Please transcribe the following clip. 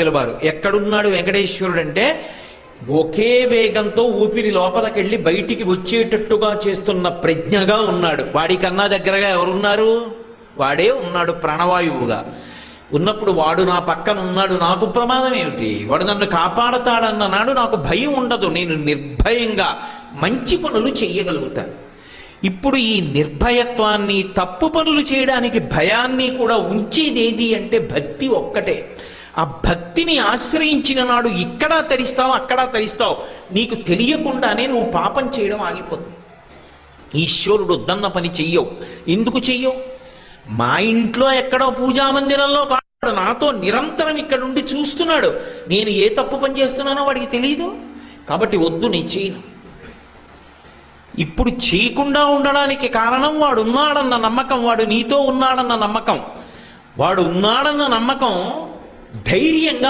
గెలవారు. ఎక్కడున్నాడు వెంకటేశ్వరుడు అంటే ఒకే వేగంతో ఊపిరి లోపలికెళ్ళి బయటికి వచ్చేటట్టుగా చేస్తున్న ప్రజ్ఞగా ఉన్నాడు. వాడికన్నా దగ్గరగా ఎవరున్నారు? వాడే ఉన్నాడు ప్రాణవాయువుగా. ఉన్నప్పుడు వాడు నా పక్కన ఉన్నాడు, నాకు ప్రమాదం ఏమిటి? వాడు నన్ను కాపాడతాడన్న నాడు నాకు భయం ఉండదు. నేను నిర్భయంగా మంచి పనులు చెయ్యగలుగుతాను. ఇప్పుడు ఈ నిర్భయత్వాన్ని, తప్పు పనులు చేయడానికి భయాన్ని కూడా ఉంచేదేది అంటే భక్తి ఒక్కటే. ఆ భక్తిని ఆశ్రయించిన నాడు ఇక్కడా తరిస్తావు, అక్కడా తరిస్తావు. నీకు తెలియకుండానే నువ్వు పాపం చేయడం ఆగిపోతుంది. ఈశ్వరుడు వద్దన్న పని చెయ్యవు. ఎందుకు చెయ్యవు? మా ఇంట్లో ఎక్కడో పూజా మందిరంలో కాదు, నాతో నిరంతరం ఇక్కడ ఉండి చూస్తున్నాడు. నేను ఏ తప్పు పని చేస్తున్నానో వాడికి తెలియదు. కాబట్టి వద్దు, నేను చేయను. ఇప్పుడు చేయకుండా ఉండడానికి కారణం వాడు ఉన్నాడన్న నమ్మకం, వాడు నీతో ఉన్నాడన్న నమ్మకం. వాడు ఉన్నాడన్న నమ్మకం ధైర్యంగా